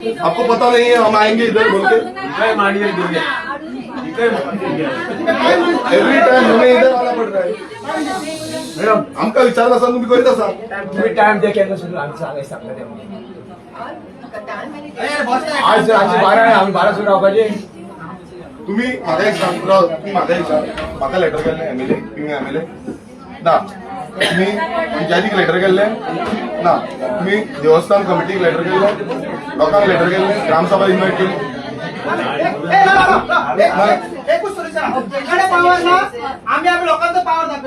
आपको पता नहीं है हम आएंगे इधर बोल के एवरी टाइम हमें इधर आना पड़ रहा है मैडम आमका विचारला असा तुम्ही करीत असा तुम्ही टाइम द्या केलं सुरू आम्ही सांगायचं सांगता आज 12 आहे आम्ही 12 सुरू पाहिजे तुम्ही म्हाका एक सांग तुम्ही म्हाका विचार म्हाका लेटर केल्लें एमएलए पिंग एमएलए ना तुम्ही पंचायतीक लेटर केल्लें ना तुम्ही देवस्थान कमिटीक लेटर केल्लें लोकांक लेटर केल्लें ग्रामसभा इन्व्हाइट केली आम्ही आम्ही लोकांचा पावर दाखवूया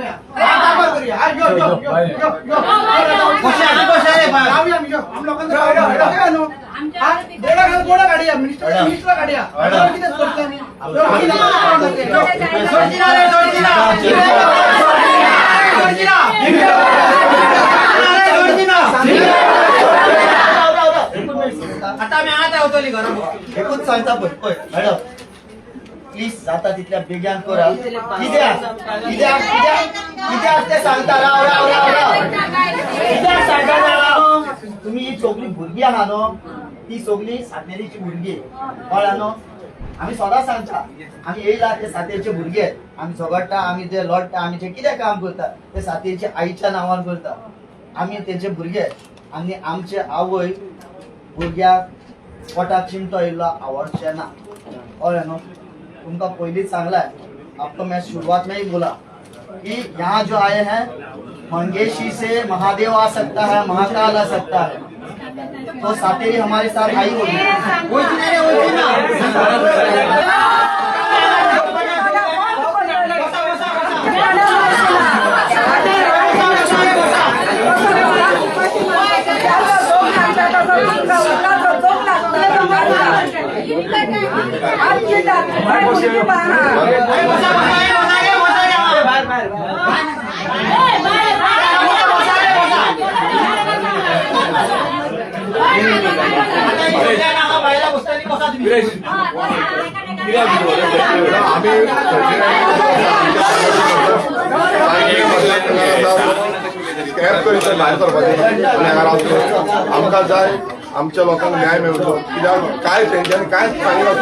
करूया गोडा गाडी मिनिस्टर गाडी आता आम्ही आता होतो एकूच सांगता पळय मॅडम प्लीज जाता तितल्या बेग्यान करा कित्याक ते सांगता राव राव राव राव कित्याक सांगता राव तुम्ही ही सगळी भुरगीं आहा न्हू ती सगळी सातेरीची भुरगीं कळ्ळा न्हू आमी सदांच सांगता आमी येयला ते सातेरचे भुरगे आमी झगडटा आमी ते लढटा आमी जे कितें काम करता ते सातेरच्या आईच्या नांवार करता आमी तेंचे भुरगे आनी आमचे आवय भुरग्याक पोटाक चिमटो येयल्लो आवडचे ना कळ्ळें न्हू उनका पहले सांगला है आपको मैं शुरुआत में ही बोला कि यहाँ जो आए हैं मंगेशी से महादेव आ सकता है महाकाल आ सकता है तो सातेरी हमारे साथ आई होगी आमका जाय आमच्या लोकांना न्याय मेळचो कित्याक काय तेंच्यांनी काय सांगितलं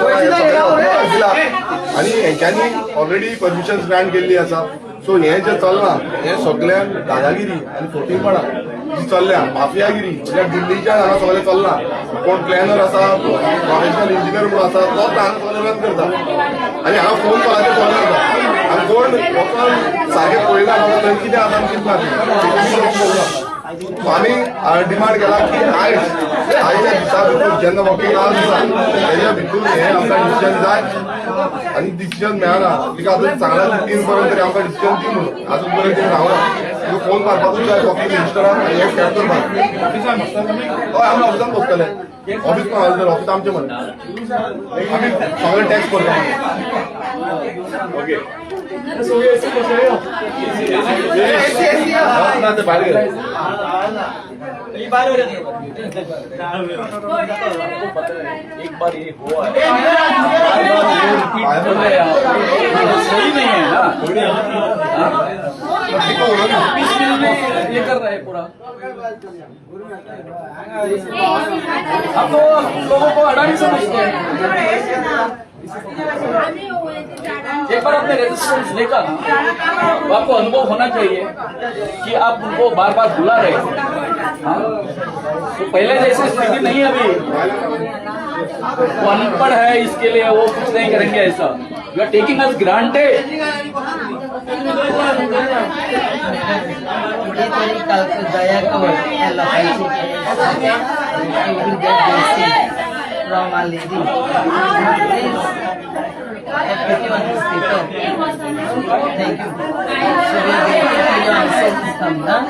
दिला आणि हेंच्यांनी ऑलरेडी परमिशन ग्रांट केल्ली आसा सो हे जे चलना हे सगळ्यांक दादागिरी आनी फोटीपणां जी चल्ल्या माफियागिरी म्हणजे दिल्लीच्या हांगा सगळें चलना कोण प्लॅनर आसा प्रोफेशनल इंजिनियर म्हणून आसा तोच हांगा सगळें रन करता आनी हांगा फोन कॉलाचेर फोन करता आनी कोण वचून सारकें पळयना थंय कितें आसा आनी कितें ना आम्ही डिमांड केला की आयच्या दिसा भितर जेन्ना वॉकिंग आवर्स आसा तेच्या भितर हे आमकां डिसिजन जाय आनी डिसिजन मेळना तिका आजून सांगला 3 पर्यंत तरी आमकां डिसिजन दी म्हणून आजून पर्यंत रावना तुका फोन मारपाकूच जाय वॉकिंग मिनिस्टराक आनी एक कॅब करपाक हय आमी ऑफिसान बसतले ऑफिस पण हाल ऑफिस आमचें म्हणटा आमी सगळे टॅक्स करता ओके भायर गेले एक बार ये हुआ सही नहीं है ना ये कर रहा है पूरा आप तो लोगों को अडानी समझते हैं एक बार अपने रेजिस्टेंस लेकर तो आपको अनुभव होना चाहिए कि आप उनको बार बार बुला रहे हैं तो पहले जैसे स्थिति नहीं है अभी वो अनपढ़ है इसके लिए वो कुछ नहीं करेंगे ऐसा you are taking us granted दया from a lady. Please, on this paper. Thank you. So we are going to your answer this come down.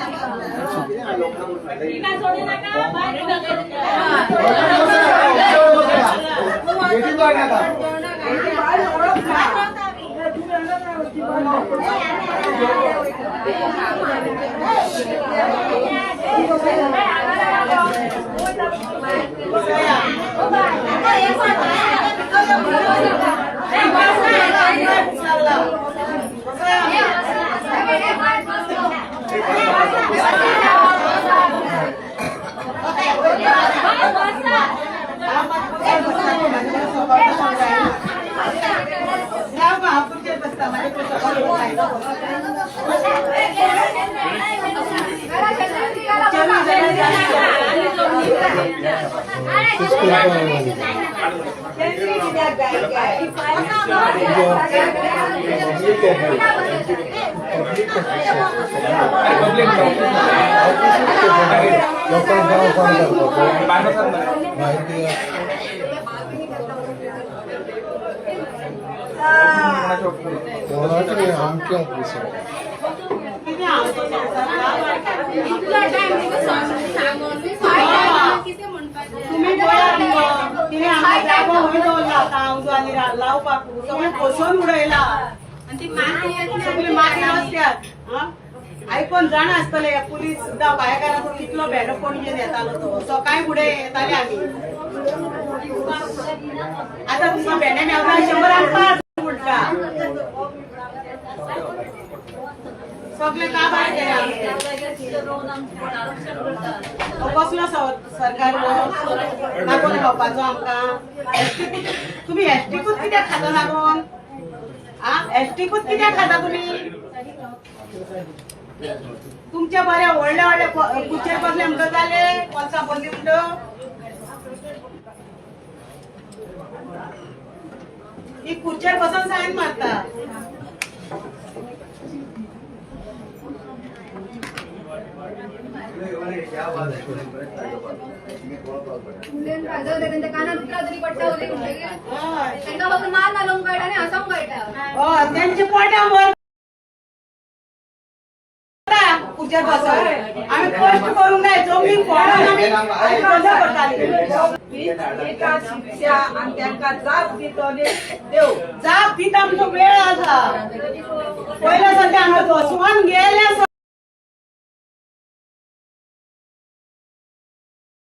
आमच्या ऑफिस तुम्ही तिने आमच्या जागो हय दवरला आतां हांव आनी लावपाक सगळें कोसोन उडयला सगळी माती रस्त्यार आयकोन जाण आसतले पुलीस सुद्दां भायकारांचो कितलो भेटो पणजेन येतालो तो सकाळी फुडें येताले आमी आतां तुमकां भेंडे मेवता 100 उरटा सगळे काबार केले कसलो सरकार लागून खावपाचो आमकां तुमी एसटीकूच कित्याक खाता लागून एसटीकूच कित्याक खाता तुमी तुमचे बरे व्हडले व्हडले कुचेर बसले म्हणटा जाले वर्सां बसली म्हणटो ही खुर्चेर बसून सायन मारता त्यांची पोटा वर खुर्चेर बसून आम्ही कष्ट करून नाही जमीन शिक्षा आणि त्यांना जाप दितले देव जाप दित आमचो वेळ आसा पयले सध्या आमकां बसवान गेले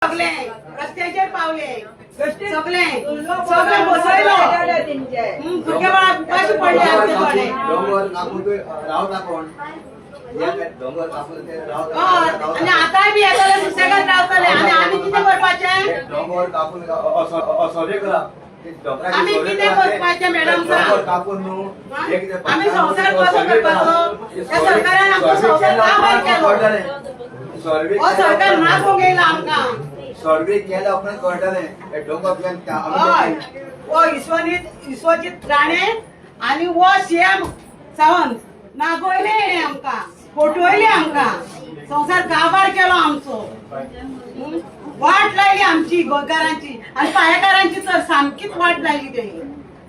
सगळे रस्त्याचेर पावले सगळे सगळे बसयलो भुरगे बाळा उपाशी पडले आमचे थोडे आणि आतांय बी येतले सुसेगाद रावतले आणि आम्ही कितें करपाचें आम्ही कितें करपाचें मॅडम आम्ही संसार कसो करपाचो त्या सरकारान आमचो संसार का बंद केलो हो सरकार मागूंक येयला आमकां सर्वे केला उपरांत कळटलें डोंगर हय हो विश्वजीत राणे आणि वो सीएम सावंत नागोयले आमकां फटवयले आमकां संसार काबार केलो आमचो वाट लायली आमची गोंयकारांची आनी पायेकारांची तर सामकीच वाट लायली तेणी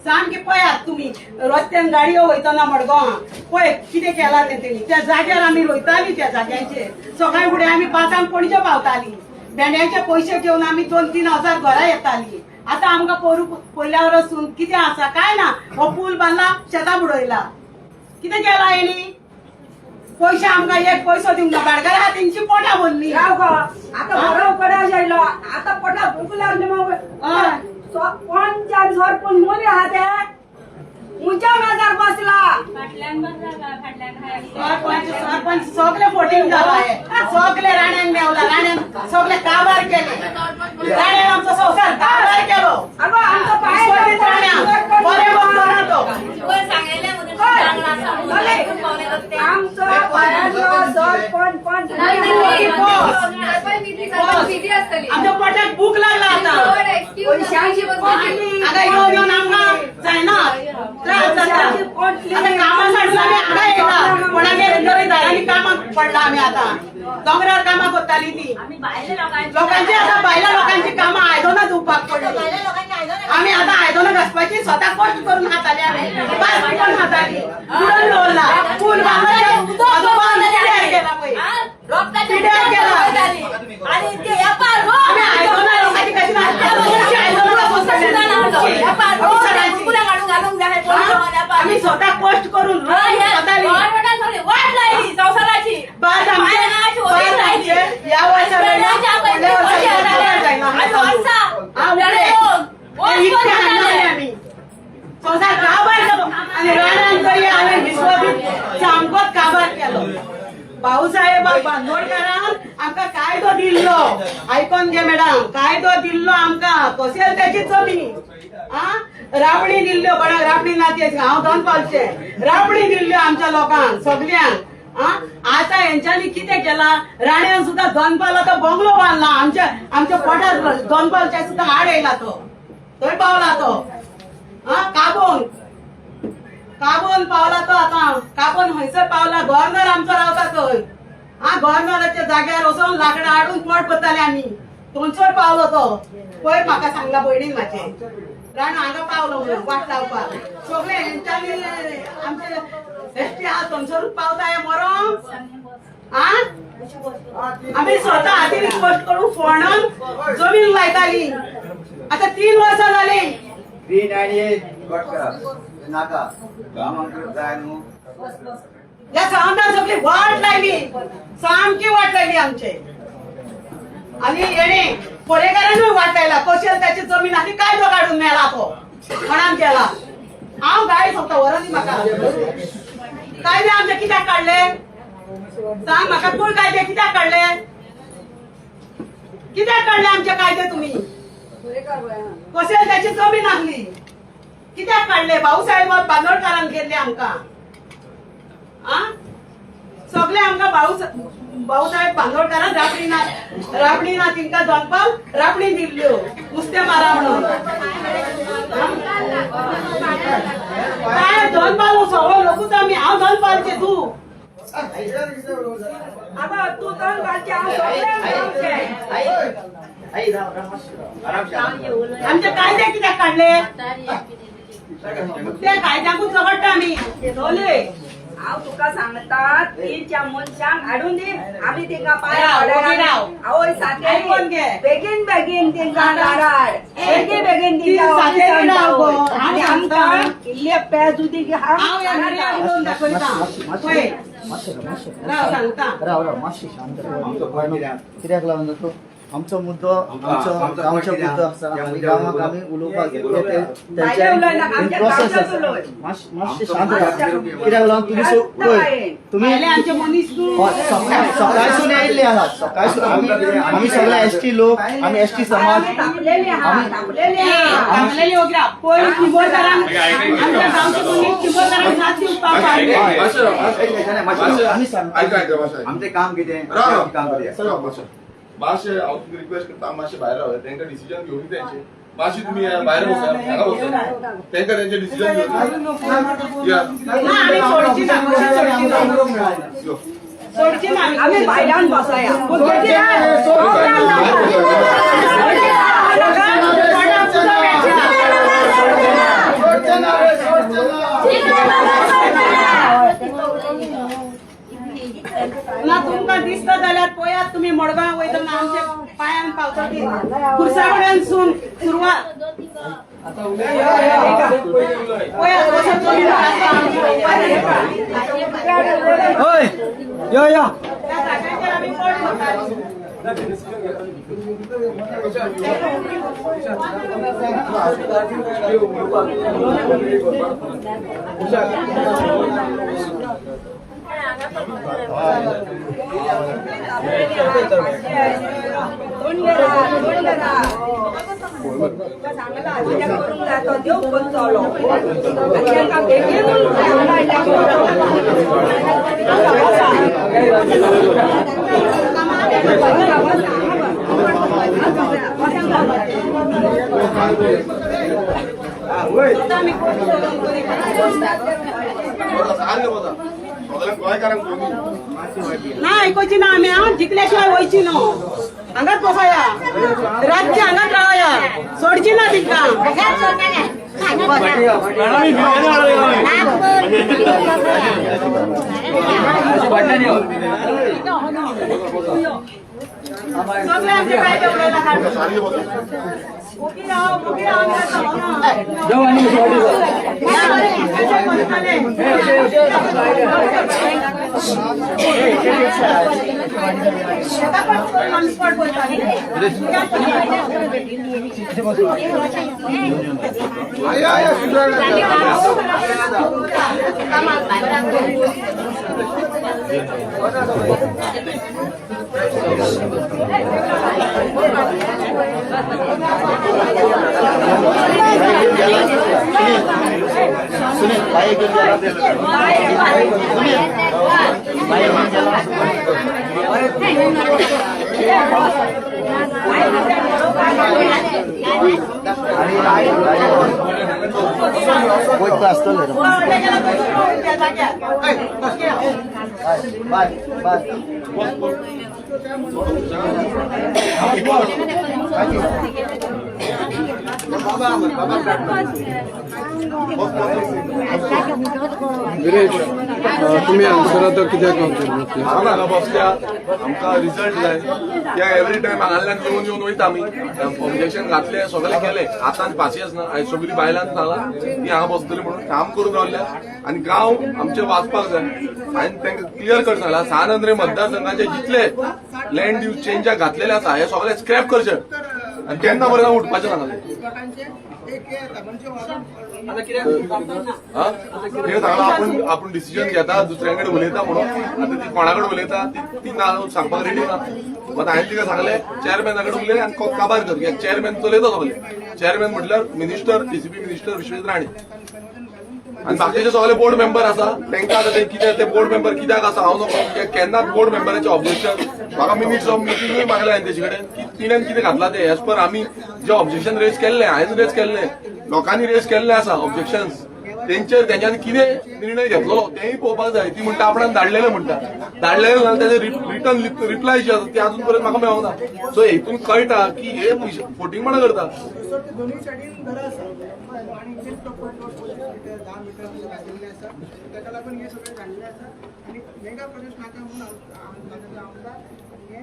सामकी पळयात तुमी रस्त्यान गाडयो वयतना मडगांवां पळय कितें केलां तें तेणी त्या जाग्यार आमी रोयतालीं त्या जाग्यांचेर सकाळी फुडें आमी 5 पणजे पावतालीं भेंड्याचे पयशे घेवन आमी 2-3 हजार घरा येतालीं आतां आमकां पयल्या वरसून कितें आसा काय ना हो पूल बांदला शेतां बुडयला कितें केलां हेणी पयशे आमकां एक पयसो दिवंक ना भाडकार आहा तेंची पोटां भरली आता भराव कडा जायलो आता पोटा भूक लागली मग कोण चार सरपंच मोरे आहा ते उंच्या मेजार बसला सरपंच सगळे फोटींग जाला सगळे राण्यान मेवला राण्यान सगळे काबार केले राण्यान आमचो संसार काबार केलो अगो आमचो पाय बरे बसलो ना तो आमचो पायाचो सरपंच आमच्या पोटाक भूक लागला आता आता येऊन आमकां जायना त्रास जाता आता कामासाठी आमी हांगा येता कोणागे दारांनी कामाक पडला आमी आता दोंगरार कामां करताली ती लोकांची आता भायल्या लोकांची कामां आयदनां धुवपाक पडली आमी आता आयदनां घासपाची स्वता कश्ट करून खाताली आमी पास करून खाताली बुडोवन दवरला पूल बांदून गेला पळय पिड्यार केला आमी आयदनां लोकांची कशी आम्ही स्वतः कष्ट करून या वर्षाला संसार काबार केलो आणि राणांकडे आम्ही विश्वजीत सामकोच काबार केलो भाऊसाहेबाक बांदोडकारान आमकां कायदो दिल्लो आयकोन घे मॅडम कायदो दिल्लो आमकां कशें त्याची जमीन राबडी दिल्ल्यो कोणाक राबडी नाते हांव दोन पावचे राबडी दिल्ल्यो आमच्या लोकांक सगळ्यांक आता यांच्यानी किती केला राण्यान सुद्धा दोनपाला तो बंगलो बांधला आमच्या पोटात दोनपालच्या सुद्धा आड येयला तो थंय पावला तो काबून पावला तो आता काबून हयसर पावला गव्हर्नर आमचो रावता थंय गव्हर्नराच्या जाग्यार वचून लाकडां हाडून पोट पडताले आमी थंयसर पावलो तो पळय म्हाका सांगला भयणीन म्हाजे राण हांगा पावलो म्हणून वाट लावपाक सगळे हेंच्यांनी आमचे एसटी हा थंयसरूच पावताय मरो आम्ही स्वतः हातीन कष्ट करून फोंडून जमीन लायताली आता 3 वर्सां जाली ग्रीन आणि कट करा नाका गावांकडे जाय न्हू या सामन्यात सगळी वाट लायली सामकी वाट लायली आमचे आणि येणे परेकारांनी वाट लायला कशें त्याची जमीन आनी कायदो काढून मेला तो म्हणान केला हांव गाडी सोडटा वरनी म्हाका कायदे आमचे कित्याक काढले सांग म्हाका तूं कायदे कित्याक काढले आमचे कायदे तुम्ही कशें त्याची जमीन आसली कित्याक काढले भाऊसाहेब बांदोडकारान केल्ले आमकां सगळे आमकां भाऊसाहेब बांदोडकारान राबडी ना तिंका दोनपाल राबडी दिल्ल्यो नुस्तें मारा म्हणून काय दोनपाल सगळो लोकूच आमी हांव दोनपालचे तूं आता तू दोन बालचे हांव सगळे आमचे कायदे कित्याक काढले ते कायद्याकूच झगडटा आमी दोले हांव तुका सांगता तीच्या मनशांक हाडून दी आमी तिका पांय राव. आवय साथे आयकून घे. बेगीन तिंका धाडाड बेगीन ती सातेरी राव गो. आणि आमकां इल्ले पेज उदी हांव या घरी हाडून दाखयता पळय राव सांगता राव मातशी शांत कित्याक लागून जातो आमचो मुद्दो आमचो गांवचो मुद्दो आसा आनी गांवाक आमी उलोवपाक गेले प्रोसेस आसा मातशे शांत राव कित्याक लागून तुमी आमचे मनीस तूं सकाळसून येयल्ले आहात सकाळसून आमी सगळे एसटी लोक आमी एसटी समाज थांबलेली वगैरे पळय चिंबोरकारांक आमच्या गांवचे मनीस चिंबोरकारांक साथ दिवपाक पावले आमचे काम कितें राव. काम कितें मातशे हांव तुका रिक्वेस्ट करता मातशे भायर राव तांकां डिसिजन घेवनी तेंचे मातशी तुमी भायर बसा हांगा बसा तांकां तेंचे डिसिजन घेवनी या ना आमी सोडची ना यो. सोडची ना आमी भायल्यान बसया ना तुमकां दिसता जाल्यार पळयात तुमी मडगांव वयतना आमचे पांयान पावता ती कुर्सावड्यानसून सुरवात पळयात कसो जमीन आसा आमची ओय यो यो त्या जाग्याचेर आमी पोट करताली ना ऐकूची ना आम्ही जिंकल्याशिवाय वयची न्हू हांगाच बसया रातची हांगाच रावया सोडची ना तिका सगळे आमचे कायदे उडयला सुनील तुम्ही आन्सर आता कित्याक गावचे हांगा बसल्या आमकां रिजल्ट जाय त्या एवरी टायम हांगाल्यान येवन येवन वयता आमी ऑब्जेक्शन घातले सगळे केले आतां पासियेंस ना आयज सगळी बायलांक सांगला ती हांगा बसतली म्हणून काम करून रावल्या आनी गांव आमचे वाचपाक जाय हांवें तांकां क्लियर करचें सांगला सानंद्रे मतदारसंघाचे जितले लँड यूज चेंजाक घातलेले आसा हे सगळे स्क्रॅप करचे आनी केन्ना पर्यंत उठपाचें सांगलें हे सांगला आपण डिसिजन घेता दुसऱ्याकडे उलयता म्हणून आता ती कोणाकडे उलयता ती ना सांगपाक रेडी ना मग हांवें तिका सांगलें चेअरमॅनाकडे उलय आनी काबार कर कित्याक चेअरमॅन चलयता सगळे चेअरमॅन म्हटल्यार minister DCP minister Vishwesh Rane आनी बाकीचे सगळे बोर्ड मेंबर आसा तांकां आतां ते कितें ते बोर्ड मेंबर कित्याक आसा हांव नको केन्नाच बोर्ड मेंबराचे ऑब्जेक्शन म्हाका मिनिट्स ऑफ मिटिंगूय मागले हांवें तेजे कडेन की तिणेन कितें घातला ते एज पर आमी जे ऑब्जेक्शन रेज केल्ले हांवें रेज केल्ले लोकांनी रेज केल्ले आसा ऑब्जेक्शन्स तेंच्यांनी कितें निर्णय घेतलो तेंय पळोवपाक जाय ती म्हणटा आपणान धाडलेले म्हणटा धाडलेले ना तेजे रिटर्न रिप्लाय जे आसा ते अजून पर्यंत म्हाका मेळोना सो हेतून कळटा की हे फोटिंगपणां करता दोन्ही सायडीन घरां आसा आनी जे प्रपोज 10 मीटर घातिल्ले आसा ताका लागून हे सगळे घाल्ले आसा आनी मेगा प्रोजेक्ट नाका म्हणून आमदार हे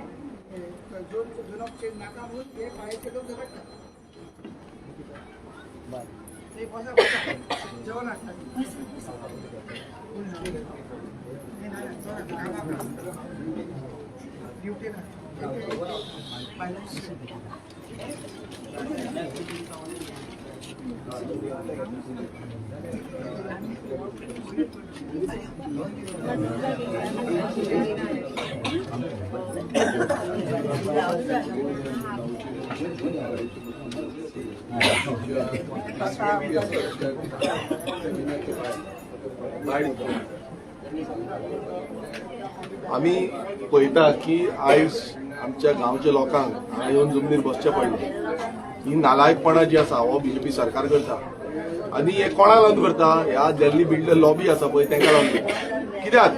झोन ऑफ चेंज नाका म्हणून हे फायरचे लोक झगडटा ते बसा जेवण हाडटा ड्युटी आमी पळयता की आयज आमच्या गांवच्या लोकांक हांगा येवन जमनीर बसचें पडलें ही नालायकपणां जी आसा हो बीजेपी सरकार करता आनी हे कोणाक लागून करता ह्या दिल्ली बिल्डर लॉबी आसा पळय तांकां लागून कित्याक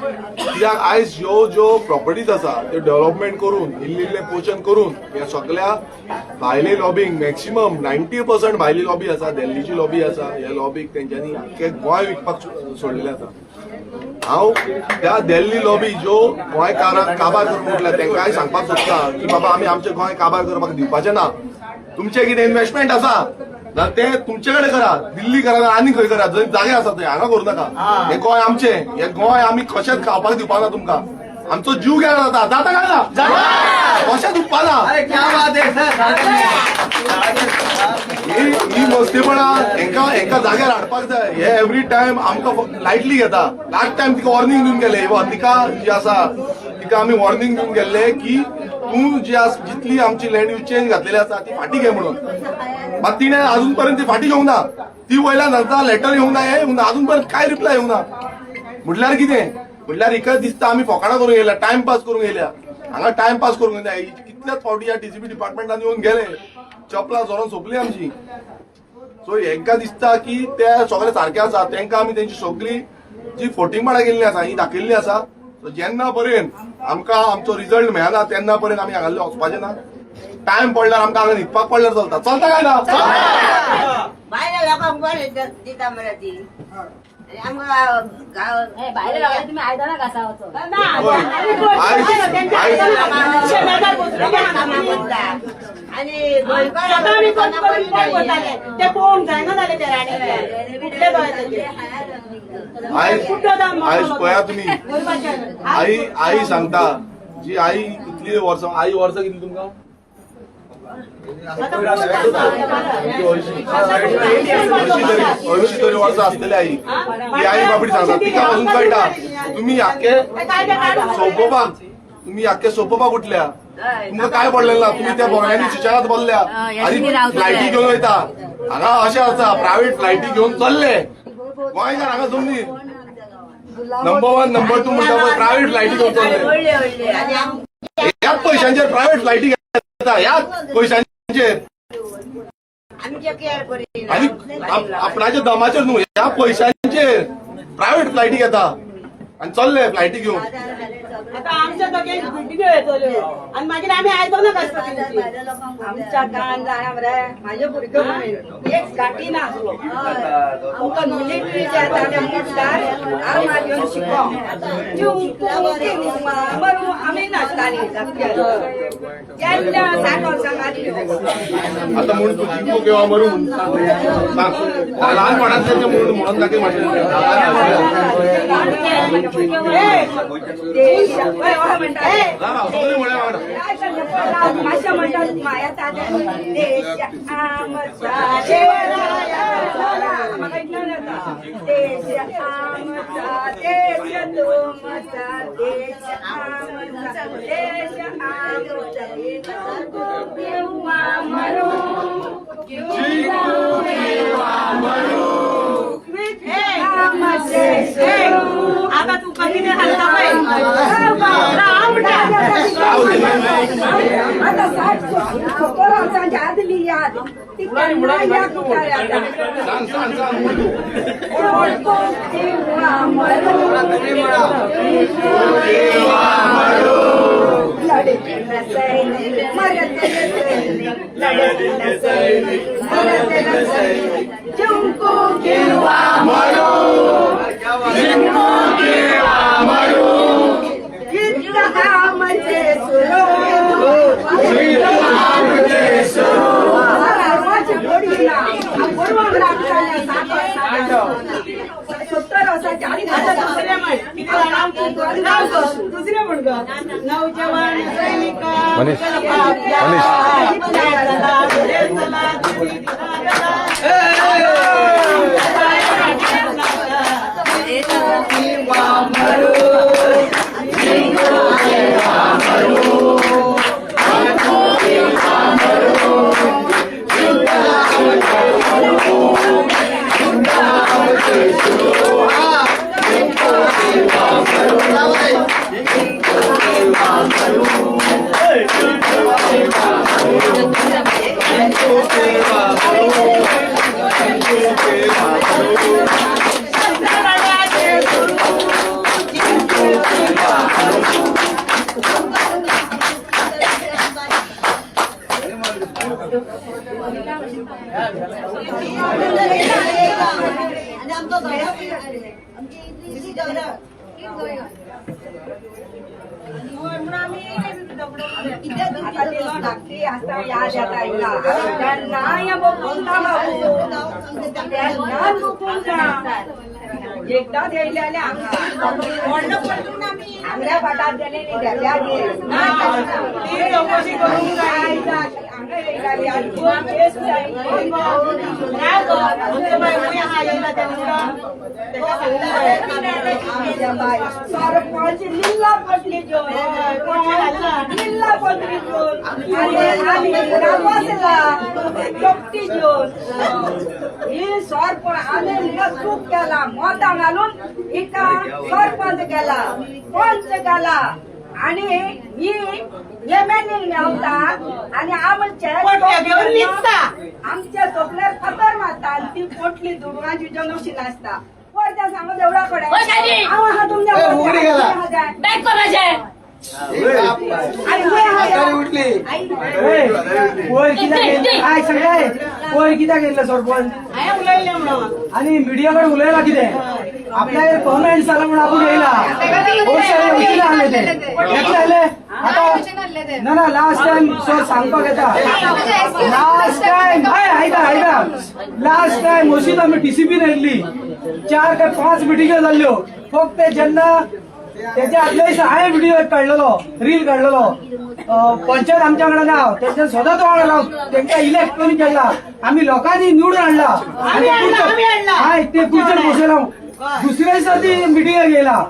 आयज ज्यो प्रॉपर्टीज आसा त्यो डेव्हलपमेंट करून इल्ले पोर्शन करून ह्या सगळ्या भायले लॉबींग मॅक्सिमम 90% भायली लॉबी आसा दिल्लीची लॉबी आसा ह्या लॉबीक तेंच्यांनी आख्खें गोंय विकपाक सोडलेलें आसा हांव त्या दिल्ली लॉबी ज्यो गोंय काबार करून उरल्या तांकांय सांगपाक सोदता की बाबा आमी आमचें गोंय काबार करपाक दिवपाचें ना तुमचें कितें इन्व्हेस्टमेंट आसा जाल्यार ते तुमचे कडेन करा दिल्ली करा आनी खंय करा जंय जागे आसा थंय हांगा करूं नाका हे गोंय आमचें हे गोंय आमी कशेंच खावपाक दिवपाना तुमकां आमचो जीव गेला जाता काय ना कशेंच उपपाना ही मस्तीपणां हेंका जाग्यार हाडपाक जाय हे एवरी टायम आमकां लायटली घेता लास्ट टायम तिका वॉर्निंग दिवन गेले तिका जी आसा तिका आमी वॉर्निंग दिवन गेल्ले की तूं जी जितली आमची लँड यूज चेंज घातलेली आसा ती फाटी घे म्हणून मात तिणें अजून पर्यंत ती फाटी घेवंक ना ती वयल्यान सांगता लेटर येवंक ना हे येवंक ना अजून पर्यंत काय रिप्लाय येवंक ना म्हटल्यार कितें म्हटल्यार एकच दिसता आमी फोकाणां करूंक येयल्या टायमपास करूंक येयल्या हांगा टायमपास करूंक येयल्या कितल्याच फावटी ह्या डीसीपी डिपार्टमेंटान येवन गेले चपलां जोरान सोंपली आमची सो हेंका दिसता की ते सगळे सारखे आसा तांकां आमी तेंची सगळी जी फोटिंगपणां केल्ली आसा ही दाखयल्ली आसा जेन्ना पर्यंत आमकां आमचो रिजल्ट मेळना तेन्ना पर्यंत आमी हांगासले वचपाचें ना टायम पडल्यार आमकां हांगा न्हिदपाक पडल्यार चलता काय ना भायल्या लोकांक बरें दिता मरे ती तुम्ही आयदनां घासा आणि ते पळोवंक जायना जालें ते राणी आयज पळया तुमी आई सांगता जी आई इतली वर्सां आई वर्सां कितली तुमकां 80 तरी वर्सां आसतली आई ती आई बाबडी सांगता तिका पासून कळटा तुम्ही आख्खे सोंपोवपाक उठल्या तुमकां काय पडलें ना तुम्ही त्या भोंवड्यांनी सुशेगाद बोलल्या आनी फ्लायटी घेवन वयता हांगा अशें आसा प्रायव्हेट फ्लायटी घेवन चल्ले गोंयकार हांगा जमनीर नंबर 1 नंबर 2 म्हणटा प्रायव्हेट फ्लायटी घेऊन चालले व्हडले व्हडले आनी ह्याच पैशांचेर प्रायव्हेट फ्लायटी घेता ह्याच पैशांचेर आमचे केअर करिना आणि आपणाच्या दमाचेर न्हू ह्या पैशांचेर प्रायव्हेट फ्लायटी घेता आणि चालले फ्लायटी घेऊन आता आमच्या दोघे व्हिडिओ येतल्यो आणि मागीर आम्ही आयको ना कसं आमच्या गांवांत जाणा मरे माझे भुरगे एक गाठी नासलो आमकां मिलिटरीच्या ताणे मोडटार आर्मार घेवन शिको मरू आमी नाचताली जेन्ना सायकल सांगाली आता म्हणून तू जिंकू किंवा मरू लहानपणातले ते म्हणून ताके माश्या म्हणटात माया तात्या देश आमचा म्हाका इतल्यान येता देश आमचा देश तुमचा देश आमचा देश आमचा किंवा मरू आता तू कधी नाही हलता आता पोरांच्या आदली याद ती केन्ना याद उतार्या दुसरे म्हण नवजवान एकदा द्यायला आमऱ्या पाटात गेले चौकशी करून सरपंच लिल्ला पटली लिल्ला पटली जोक्ती घेऊन ही सरपंच आम्ही चूक केला मता घालून एका सरपंच केला पंच केला आणि ही एमएलए मेवता आणि आमचे सोपल्यार खतर मारता आणि ती पोटली दुडवांची जनोशी नाचता त्या सांगत एवढा कडे हा तुमच्या कित्याक गेल्ले सरपंच आणि मिडियाकडे उलयला कितें आपल्या पर्मनंट जाला म्हणून आपण येयला ना लास्ट टाइम सर सांगपाक येता लास्ट टाइम अशीच आमी टीसीबीन येयल्ली 4 काय 5 मिटिंग्यो जाल्ल्यो फक्त जेन्ना त्याच्या आदल्या दिसा हांवें व्हिडिओ काडलेलो रील काडलेलो पंचायत आमच्या कडेन गाव तेंच्या सदांच वांगडा राव तेंकां इलेक्ट करून केला आमी लोकांनी निवडून हाडला आनी हय ते खुर्चेर बसयला दुसऱ्या दिसा ती मिटिंगेक येयला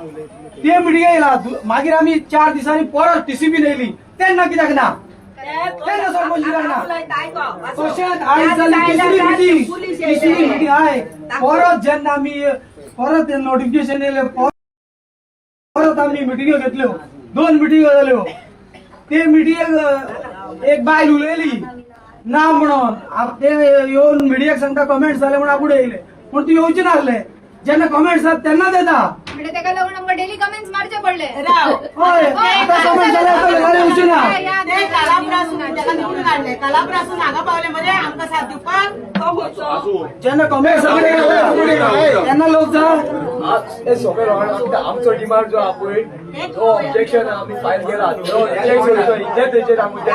ते मिटिंगेक येयला मागीर आमी 4 दिसांनी परत टीसीबी येयली तेन्ना कित्याक ना तेन्ना सरपंच कित्याक ना तशेंच आयज जाली टीसीबी मिटींग हय परत जेन्ना आमी परत नोटिफिकेशन येयलें परत आम्ही मिटिंग घेतल्यो 2 मिटिंग जाल्यो ते मिटिंगेक एक बायल उलयली ना म्हणून ते येऊन मिडियाक सांगता कमेंट्स जाले म्हणून आपण येयले पण तू येवचे नासले जेन्ना कमेंट्स जाता तेन्ना देता म्हणजे तेका लागून आमकां डेली कमेंट्स मारचे पडले हय आता कमेंट जाल्यार येवचे ना ते कालापरासून त्याला निवडून हाडले कालापरासून हांगा पावले मरे आमकां साथ दिवपाक तो गोंयचो जेन्ना कमेंट्स जाले तेन्ना लोक जा हे सगळे लोकांना आमचो डिमांड जो आहा पळय तो ऑब्जेक्शन आमी फायल केला तो रिजेक्ट करचो इज्जत आमचे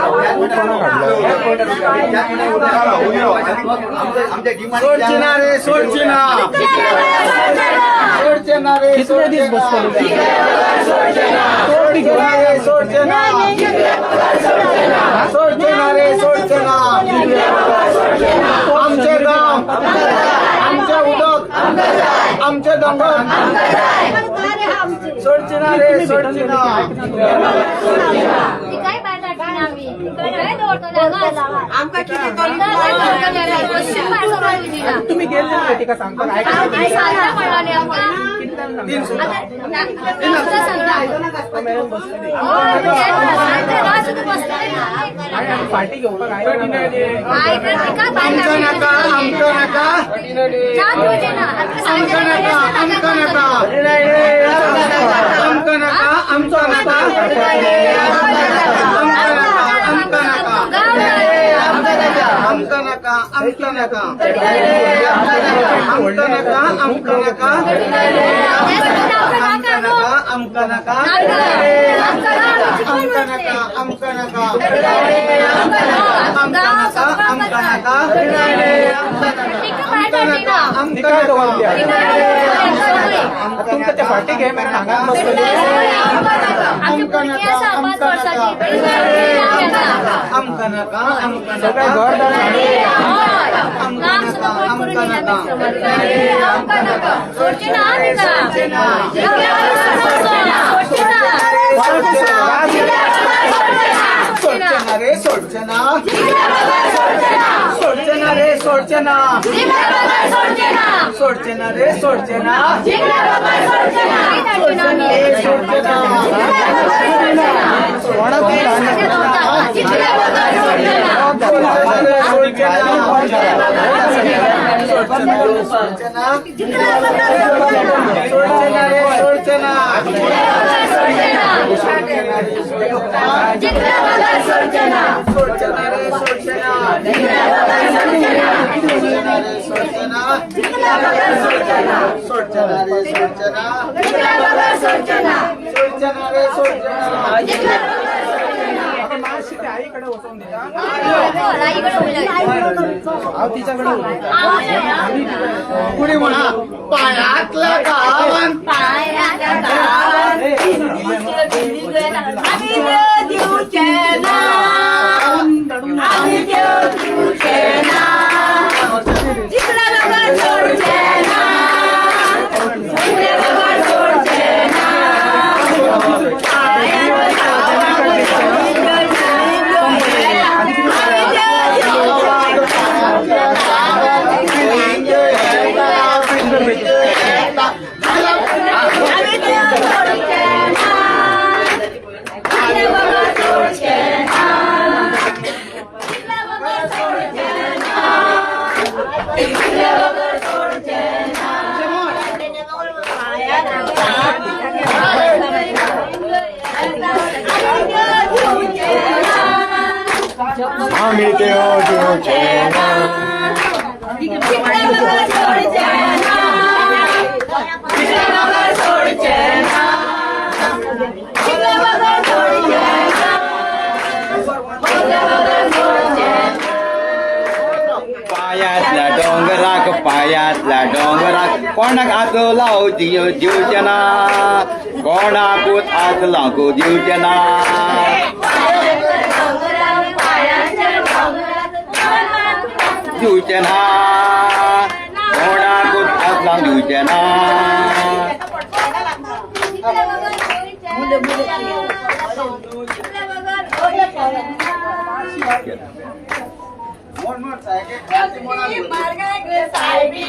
आमचे डिमांड सोडचे ना रे सोडचे ना सोडचे ना रे कितने दिस बसतले सोडचे ना सोडचे ना रे सोडचे ना आमचे गाव आमचे उदक आमचे दोंगर सोडचे ना रे सोडचे ना काय पाहतात आम्ही काय दौडतो आमकां कितें तुम्ही गेले ते का सांगता पार्टी घेऊन काय आमचं नका आमचं नका आमचं नका आमचं नका आमचं नका आमचं नका आमचं नका आमचं नका आमचं नका आमचं नका आमचं नका आमचं नका तुमचं त्या पार्टी घे मी सांगा रे सोडचना सोडचना रे सोडचना सोडचना रे सोडचना आईकडे बसवून दिला कुणी म्हणा पायातलं गावन आम्ही पायातल्या डोंगराक कोणाक हात लाव दिवचे ना कोणाकूच हात लागू दिवचे ना दिवचे ना कोणाकूच हात लाव दिवचे ना साहेबी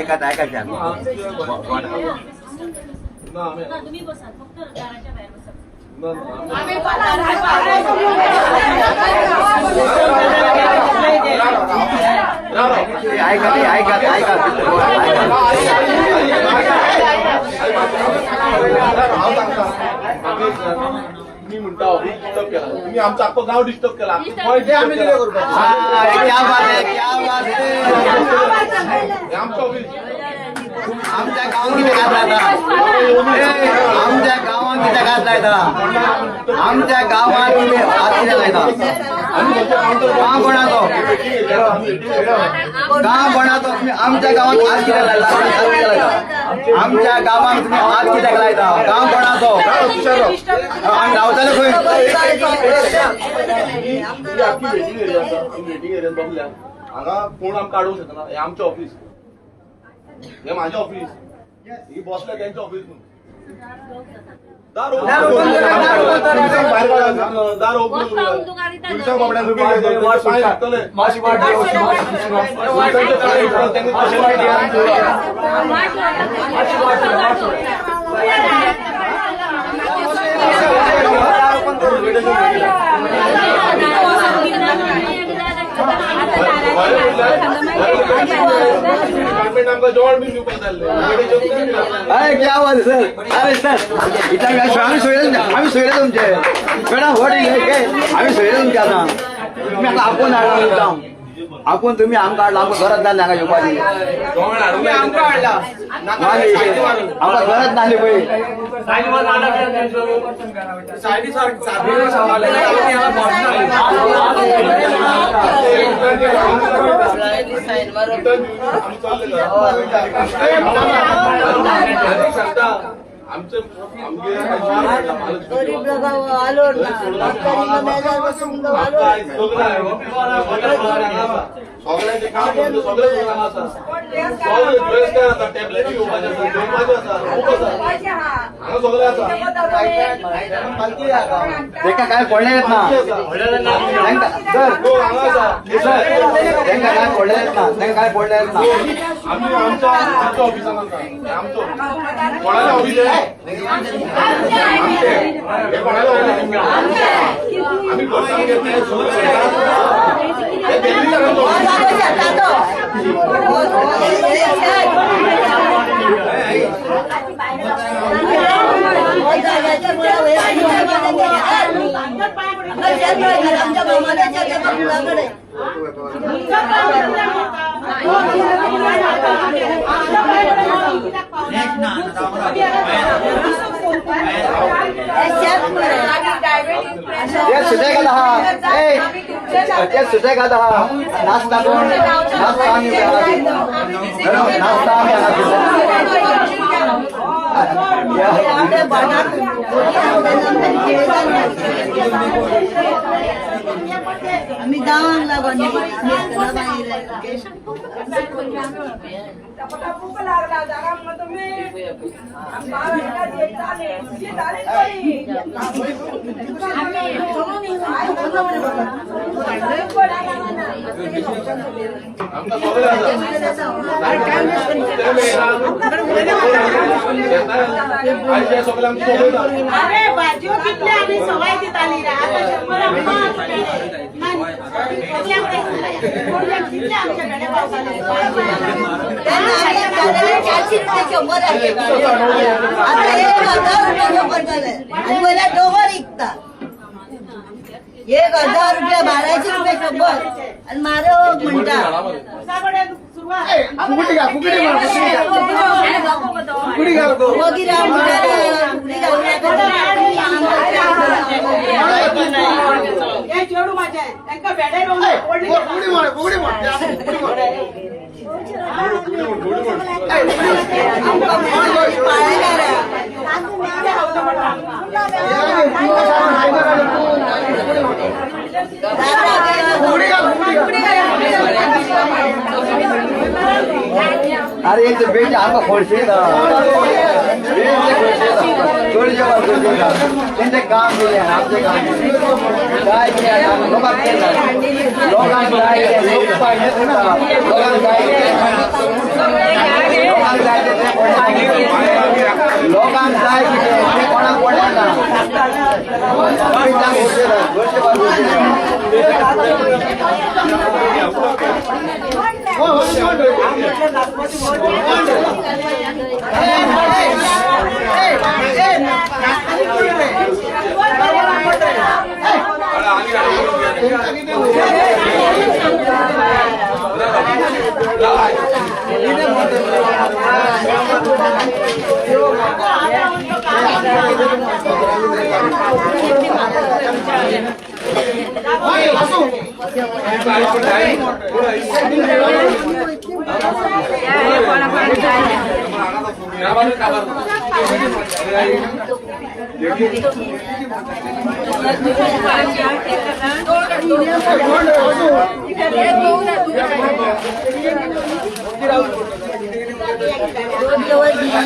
ऐकायचे तुम्ही बसा फक्त दाराच्या बाहेर बसा मी म्हणता डिस्टर्ब केला तुम्ही आमचं अख्खं गाव डिस्टर्ब केला आम्ही आमचं ऑफिस आमच्या गावात किती घातलायता आमच्या गावात किती घातलायता आमच्या गावात तुम्ही हात किती लायता गाव कोणाचो गाव कोणाचो तुम्ही आमच्या गावात हात किती लायता आमच्या गावात तुम्ही हात किती लायता गाव कोणाचो आम्ही रावताले खंय मीटिंग एरियात बसल्या हांगा कोण आमकां काडूंक शकना हें आमचें ऑफिस हे माझे ऑफिस ही बसले त्यांचे ऑफिस दार माशी वाट अरे क्या बात है सर अरे सर इतना आम्ही सोयले तुमचे मॅडम व्हॉट इज आम्ही सोयले तुमचे आता तुम्ही आता आपण हाडला आपण तुम्ही आमकां हाडला आमकां गरज नासली हांगा येवपाची आमकां गरज नासली पळय आमचे गरीब लोक आलो सगळ्यांचे काम करतो सगळे काय आता टॅबलेट घेवपाचे आसा जेवपाचे आसा खूप आसा हांगा सगळे आसा तेका काय पडले येत ना सर सर तेका काय पडले येत ना तेका काय पडले येत ना आम्ही आमच्या ऑफिसान आसा आमचो कोणाला ऑफिस आहे आमचे हे कोणाला ऑफिस आम्ही करता घेतले हे दिल्लीला करतो सुटेगा हा सुटेगा हा नाश्ता करून नाश्ता आम्ही आम्ही गावांना लागून भूक लागला जरा मग तुम्ही बाळाला जे झाले ती झाली तरी आमका सगळे अरे भाज्यो कितले आम्ही सवाय दिताली रे आता 100 कितले आमच्याकडे पावसाले ₹1,000 ₹1200 आणि मारो म्हणता चेडू माझे त्यांना बेडे अरे एक बेटी आमकां खोडशे त्यांचे काम केले आमचे काम काय केलं लोकांना केलं लोकांना काय लोक पाहिजे लोकांना काय केले कोणा कोणाला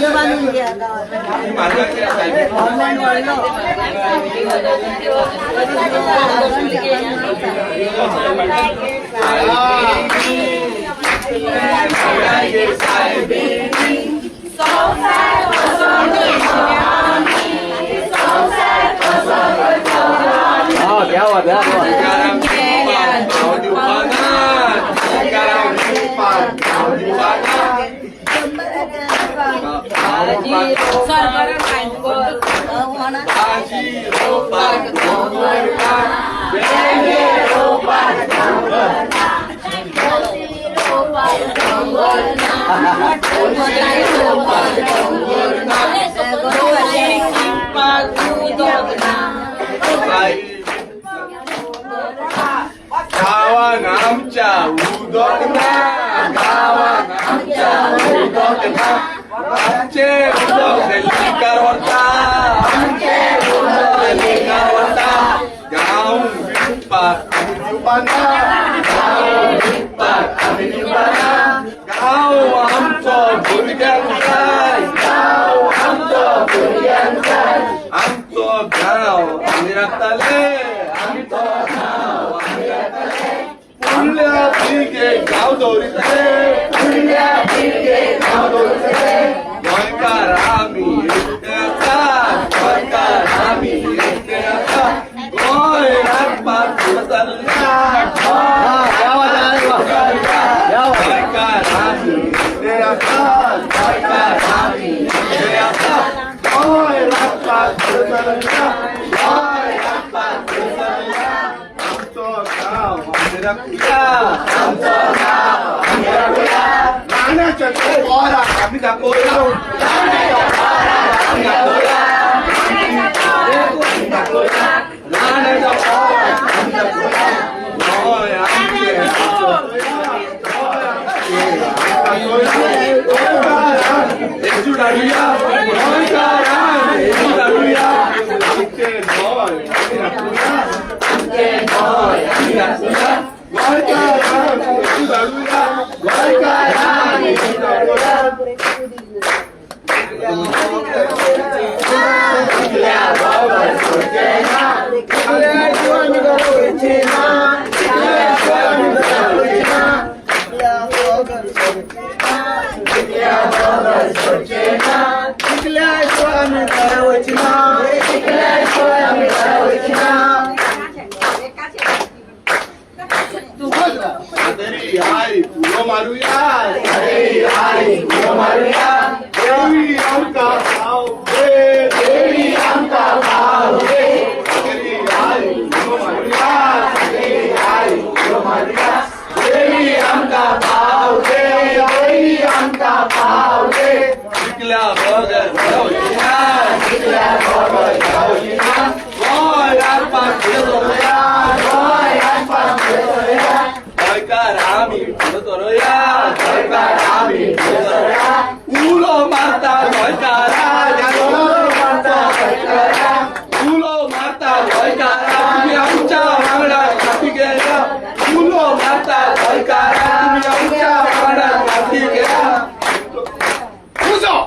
बांधून घ्या गावान आमच्या उदक ना गावान आमच्या उदक ना आमचे उदक लिकार होता आमचे उदक लिकार होता गाव विपाक आम्ही दिवपाना गाव विपाक आम्ही दिवपाना गाव आमचो भुरग्यांचाय गाव आमचो भुरग्यांचाय आमचो गाव आम्ही राखतले आमचो गाव आम्ही राखतले फुडल्या पिळगे गाव दवरितले फुडल्या पिळगे गाव दवरितले गोंयकार आमी एकटे आसा गोंयकार आमी एकटे आसा गोंय राखपाक चल्ला गोंयकार आमी एकटे आसा गोंयकार आमी एकटे आसा गोंय राखपाक चल्ला गोंय राखपाक चल्ला आमचो गांव आमी राखुया आमचो गांव आमी राखुया राण्याच्या पोराक आमी दाखोवया राण्याच्या पोराक आमी दाखोवया राण्याच्या पोराक आमी दाखोवया गोंय आमचें एकजूट हाडुया गोंयकारांक एकजूट हाडुया आमचें गोंय आमी राखुया आमचें गोंय आमी राखुया गोंयकारांक एकजूट हाडुया गोंयकारांक एकजूट हाडुया कितल्या बाबर सोडचें ना कितल्या जीवन घडोवचें ना कितल्या जीवन घडोवचें ना कितल्या बाबर सोडचें ना कितल्या जीवन घडोवचें ना कितल्या जीवन घडोवचें ना सादेरी आई फुलो मारुया सादेरी आई फुलो मारुया देवी आमकां भाव दे देवी आमकां भाव दे सादेरी आई फुलो मारुया सादेरी आई फुलो मारुया देवी आमकां भाव दे देवी आमकां भाव दे शिकल्या बगर घडोवची ना शिकल्या बगर घडोवची ना गोंय राखपाक चलोया गोंय राखपाक चलोया गोंयकार आमी फुलो चलोया गोंयकार आमी फुलो चलोया उलो मारता गोंयकारा उलो मारता गोंयकारा उलो मारता गोंयकारा तुमी आमच्या वांगडा फाटी गेल्या उलो मारता गोंयकारा तुमी आमच्या वांगडा फाटी गेल्या उजो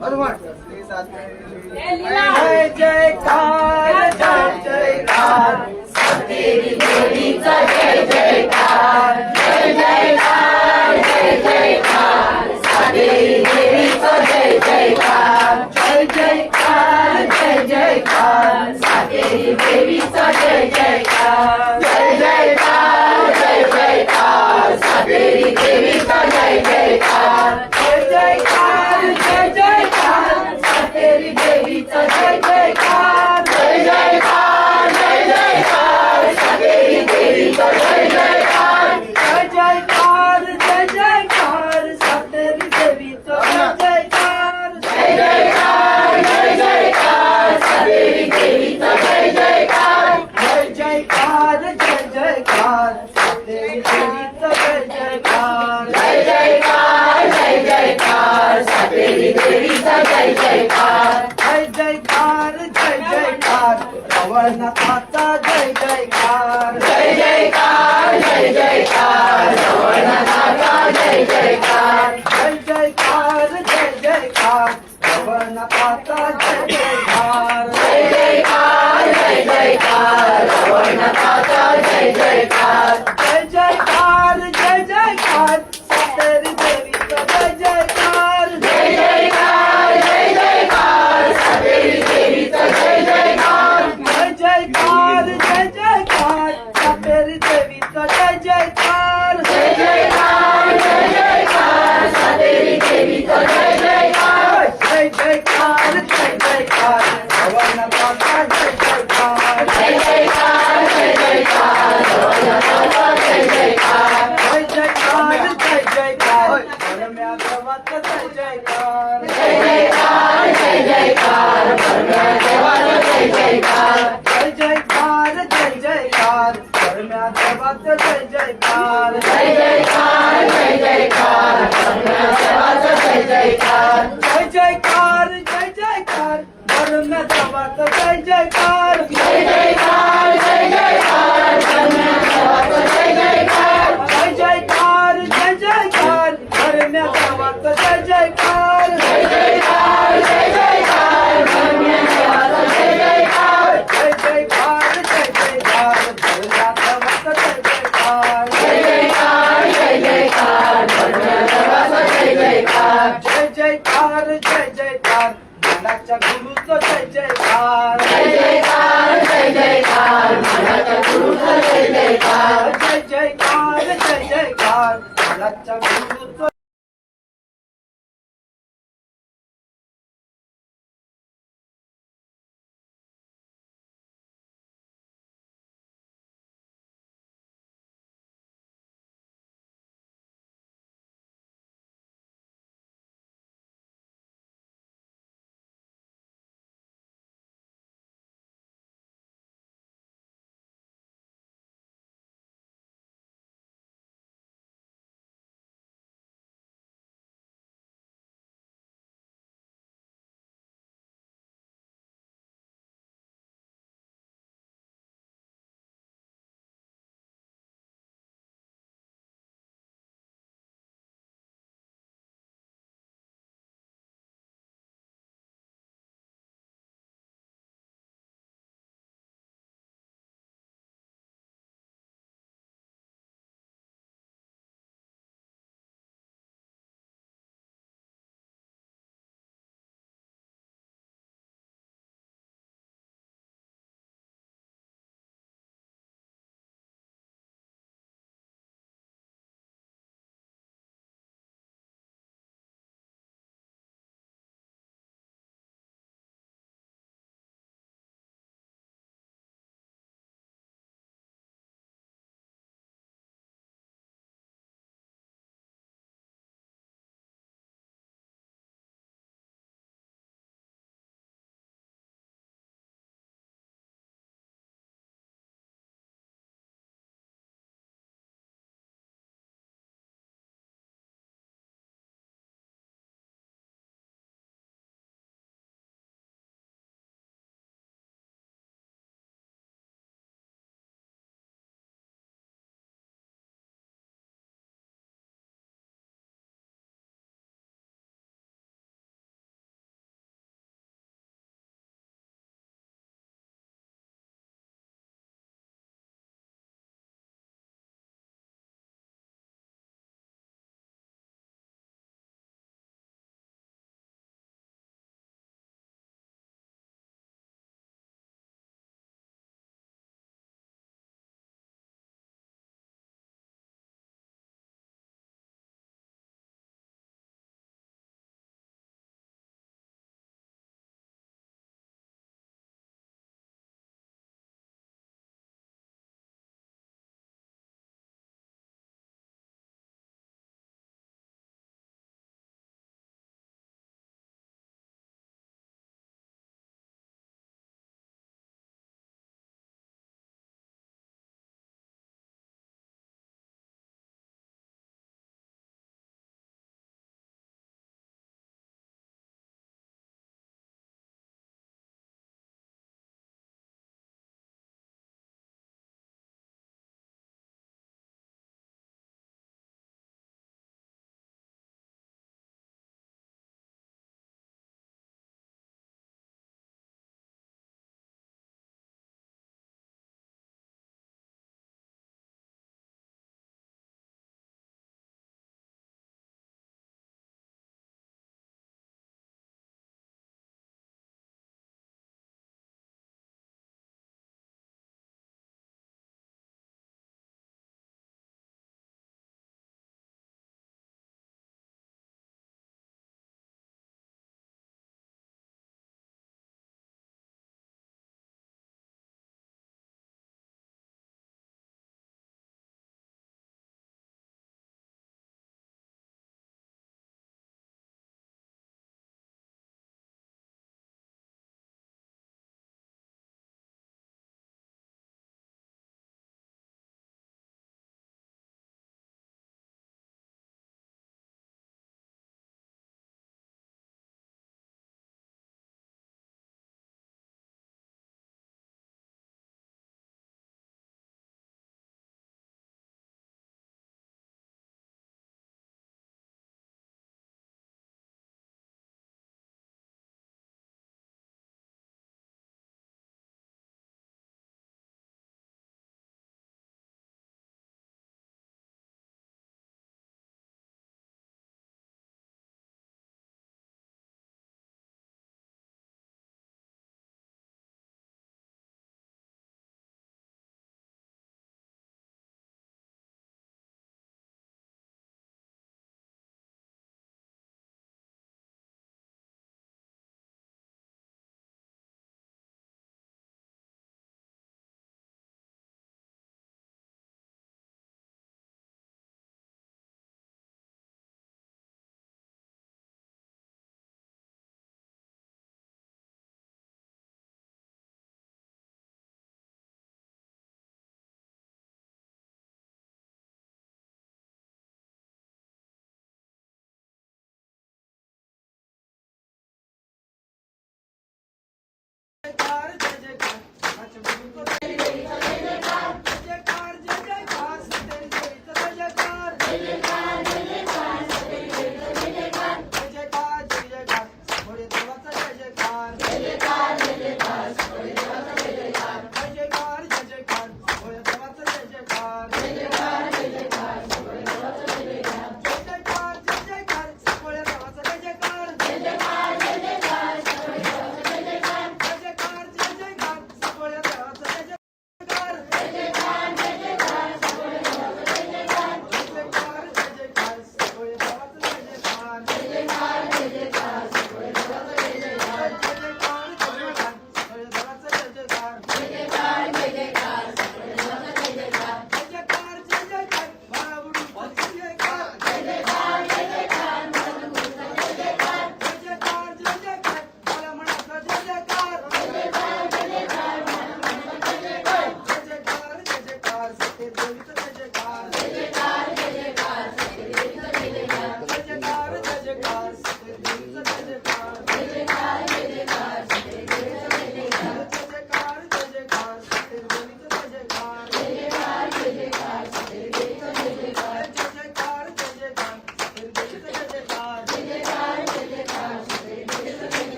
बरोबर ए, लीला. जय जयकार जय जयकार जय जयकार जय जयकार सातेरी देवीचा जय जयकार जय जयकार जय जयकार सातेरी देवीचा जय जयकार जय जयकार जय जयकार सातेरी देवीचा जय जयकार जय जयकार जय जयकार सातेरी देवीचा जय जयकार जय जयकार जय जयकार सातेरी देवीचा जय जयकार जय जयकार जय जयकार सातेरी देवीचा जय जयकार जय जयकार जय जयकार सातेरी देवीचा जय जयकार जय जयकार जय जयकार सातेरी देवीचा जय जयकार जय जयकार जय जयकार रवळनाथाचा जय जयकार जय जयकार जय जयकार रवळनाथाचा जय जयकार जय जयकार जय जयकार रवळनाथाचा जय जयकार जय जयकार जय जयकार रवळनाथाचा जय जयकार जय जयकार जय जयकार सातेरी देवीचा जय जयकार जय जयकार जय जयकार सातेरी देवीचा जय जयकार जय जयकार जय जयकार सातेरी देवीचा जय जयकार जय जयकार जय जयकार सातेरी देवीचा जय जयकार जय जयकार जय जयकार रवळनाथाचा जय जयकार जय जयकार जय जयकार रवळनाथाचा जय जयकार जय जयकार जय जयकार परम्या देवाचा जय जयकार जय जयकार जय जयकार परम्या देवाचा जय जयकार जय जयकार जय जयकार परम्या देवाचा जय जयकार जय जयकार जय जयकार परम्या देवाचा जय जयकार जय जयकार जय जयकार परम्या देवाचा जय जयकार जय जयकार जय जयकार परम्या देवाचा जय जयकार जय जयकार जय जयकार परम्या देवाचा जय जयकार जय जयकार जय जयकार परम्या देवाचा जय जयकार जय जयकार जय जयकार परम्या देवाचा जय जयकार जय जयकार जय जयकार परम्या देवाचा जय जयकार जय जयकार जय जयकार मनाच्या गुरुचा जय जयकार जय जयकार जय जयकार मनाच्या गुरुचा जय जयकार जय जयकार जय जयकार मनाच्या गुरुचा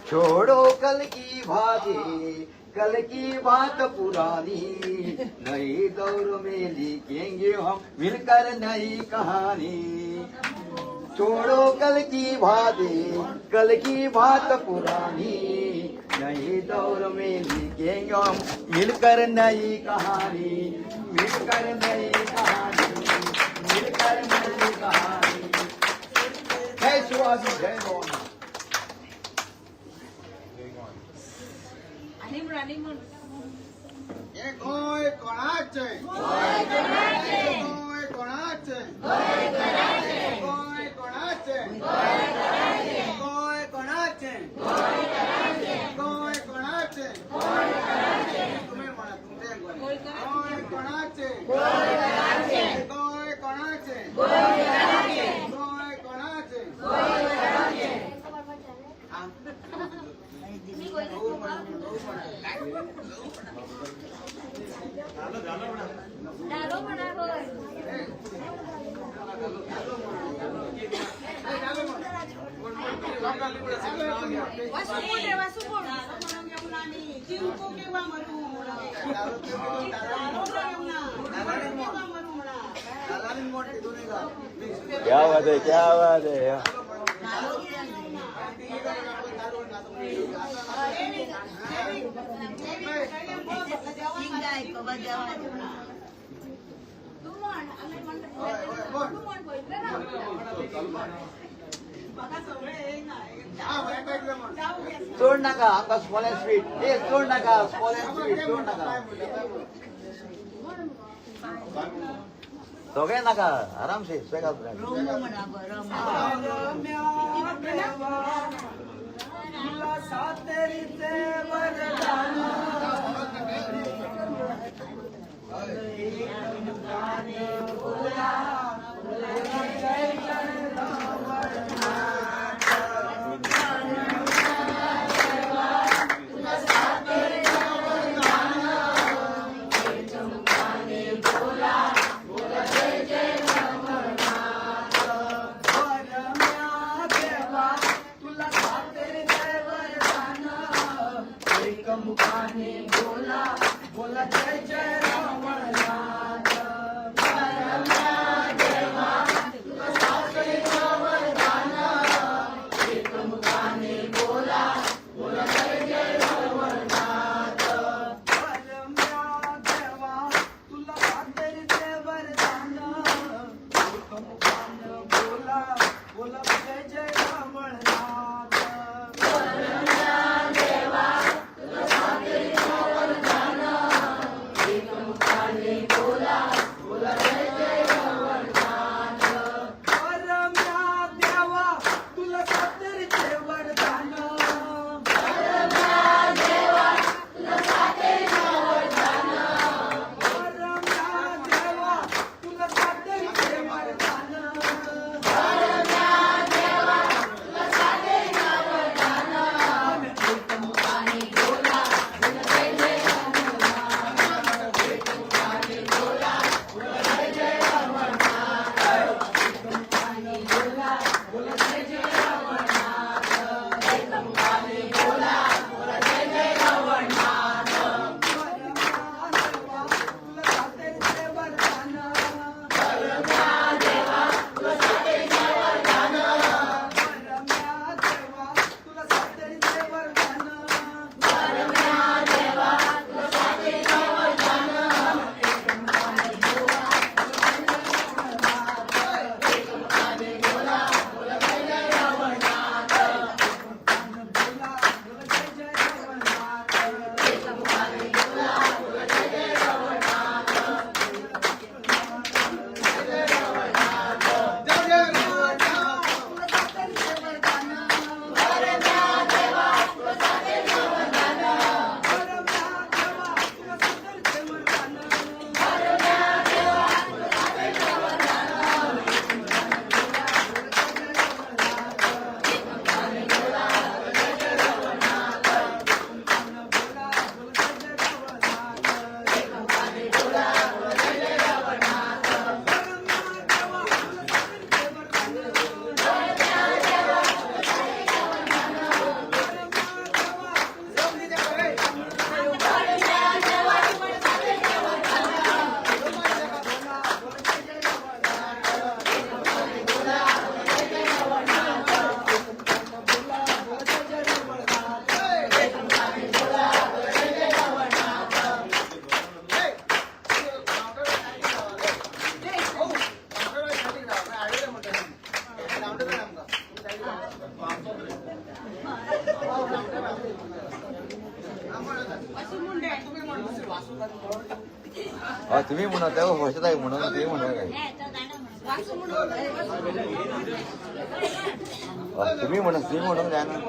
छोड़ो कल की बात पुरानी, नई दौर में लिखेंगे हम मिलकर नई कहानी। छोड़ो कल की बात पुरानी, नई दौर में लिखेंगे हम मिलकर नई कहानी, मिलकर नई कहानी, मिलकर नई कहानी। जय शिवाजी, जय भवानी। हे गोय कोणाचे? गोय कोणाचे? गोय कोणाचे? गोय कोणाचे? गोय कोणाचे? गोय कोणाचे? गोय कोणाचे? गोय कोणाचे? गोय कोणाचे? गोय कोणाचे? तुम्ही म्हणा तुमचे गोय कोणाचे? गोय कोणाचे? गोय कोणाचे? गोय कोणाचे? गोय कोणाचे? गोय कोणाचे? क्या बात है, क्या बात है। सोड नका आमका स्मॉल अँड स्वीट, हे सोड नका स्मॉल अँड स्वीट, सोड नका दोघे नका आरामसे स्वेगात तुम्ही म्हणा त्या भाषेत आहे म्हणा तुम्ही म्हणा काय तुम्ही म्हणून द्या ना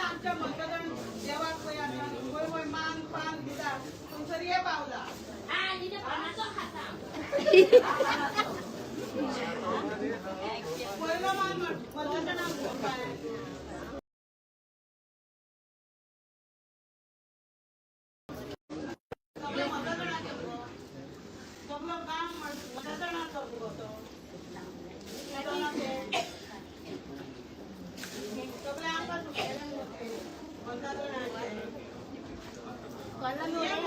आमच्या मतदान देवाक मान पान दिता तुमचं ये पावला पहिलं मान मतदान Kalau